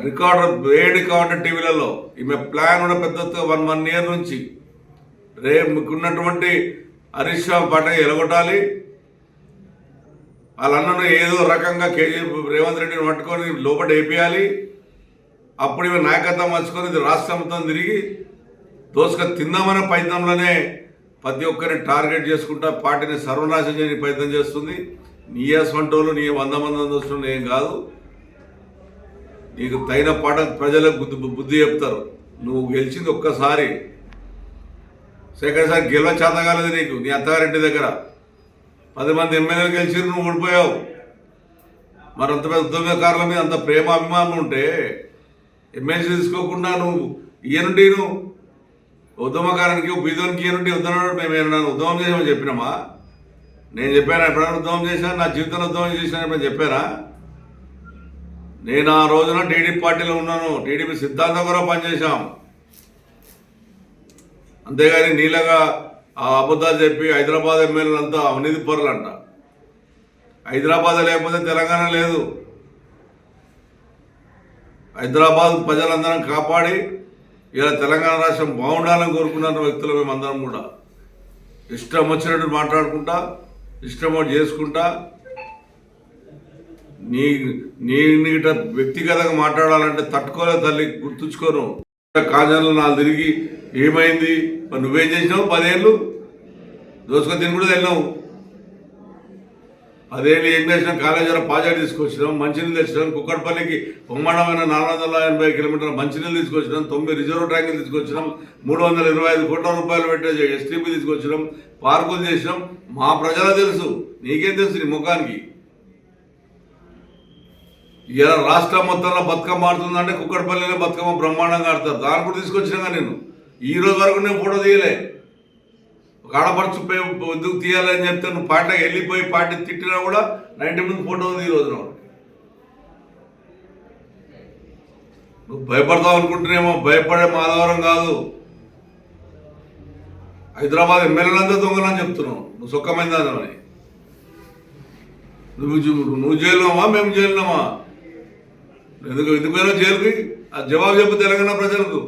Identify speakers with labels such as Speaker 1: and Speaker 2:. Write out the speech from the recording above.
Speaker 1: Recorder వేడి కావాలంటే టీవీలలో ఈమె ప్లాన్ కూడా పెద్ద 1 year నుంచి మీకున్నటువంటి హరీష్ రావు పాట ఎలగొట్టాలి. వాళ్ళన్నను ఏదో రకంగా రేవంత్ రెడ్డిని పట్టుకొని లోపల వేపియాలి. అప్పుడు ఇవి నాయకత్వం వచ్చుకొని రాష్ట్రం మొత్తం తిరిగి దోసుక తిందామనే ప్రయత్నంలోనే ప్రతి ఒక్కరిని టార్గెట్ చేసుకుంటా పార్టీని సర్వనాశనం చేయని ప్రయత్నం చేస్తుంది. నీ వంటోళ్ళు నీ 100 మంది వస్తున్న ఏం కాదు. నీకు తగిన పాట ప్రజలకు బుద్ధి చెప్తారు. నువ్వు గెలిచింది ఒక్కసారి, సెకండ్ గెలవ చేత కాలేదు నీకు. నీ అత్తగారింటి దగ్గర 10 మంది ఎమ్మెల్యేలు గెలిచిరు, నువ్వు ఓడిపోయావు. మరి అంత పెద్ద ఉద్యమకారుల మీద అంత ప్రేమ అభిమానం ఉంటే ఎమ్మెల్సీ తీసుకోకుండా నువ్వు ఈయనుండి నువ్వు ఉద్యమకారానికి బీదోనికి ఈయనుండి ఉద్యమం మేము ఏమన్నా ఉద్యమం చేసామని చెప్పినామా? నేను చెప్పాను ఎప్పుడైనా ఉద్యమం చేశాను, నా జీవితంలో ఉద్యమం చేశాను ఎప్పుడైనా చెప్పానా? నేను ఆ రోజున టీడీపీ పార్టీలో ఉన్నాను, టీడీపీ సిద్ధాంతం కూడా పనిచేశాం. అంతేగాని నీళ్ళగా ఆ అబద్ధాలు చెప్పి హైదరాబాద్ ఎమ్మెల్యేలంతా అవినీతి పరులు అంట. హైదరాబాద్ లేకపోతే తెలంగాణ లేదు. హైదరాబాద్ ప్రజలందరం కాపాడి ఇలా తెలంగాణ రాష్ట్రం బాగుండాలని కోరుకున్న వ్యక్తులు మేమందరం కూడా ఇష్టం వచ్చినట్టు మాట్లాడుకుంటా, ఇష్టం చేసుకుంటా, నీట వ్యక్తిగతంగా మాట్లాడాలంటే తట్టుకోలేదు తల్లి, గుర్తుంచుకోను. కాజన్లు నాలుగు తిరిగి ఏమైంది, మరి నువ్వేం చేసినావు? 10 ఏళ్ళు దోసుకొని తిని కూడా వెళ్ళినావు. 10 ఏళ్ళు ఏం చేసినాం? కాలేజీలో ప్రాజెక్ట్ తీసుకొచ్చినాం, మంచినీళ్ళు తెచ్చినాం. కుక్కడపల్లికి బ్రహ్మాండమైన 480 కిలోమీటర్ల మంచినీళ్ళు తీసుకొచ్చినాం. 9 రిజర్వ్ ట్యాంకులు తీసుకొచ్చినాం. 325 కోట్ల రూపాయలు పెట్టే ఎస్టీపీ తీసుకొచ్చినాం. పార్కులు చేసినాం. మా ప్రజలకు తెలుసు, నీకేం తెలుసు నీ ముఖానికి? ఇలా రాష్ట్రం మొత్తంలో బతుకమ్మ ఆడుతుందంటే కుక్కడపల్లిలో బతుకమ్మ బ్రహ్మాండంగా ఆడతారు. దాన్ని కూడా తీసుకొచ్చినాగా నేను. ఈ రోజు వరకు నేను ఫోటో తీయలే. ఒక ఆడపడుచు ఎందుకు తీయాలని చెప్తే నువ్వు పార్టీకి వెళ్ళిపోయి పార్టీ తిట్టినా కూడా 90 మంది ఫోటో ఉంది ఈ రోజున. నువ్వు భయపడతావు అనుకుంటున్నామో, భయపడే మాధవరం కాదు. హైదరాబాద్ ఎమ్మెల్యేలంతా దొంగలని చెప్తున్నావు. నువ్వు సుఖమైందని. నువ్వు జైలున్నామా, మేము జైలున్నామా? ఎందుకు పోయినా జైలుకి? ఆ జవాబు చెప్పు తెలంగాణ ప్రజలకు.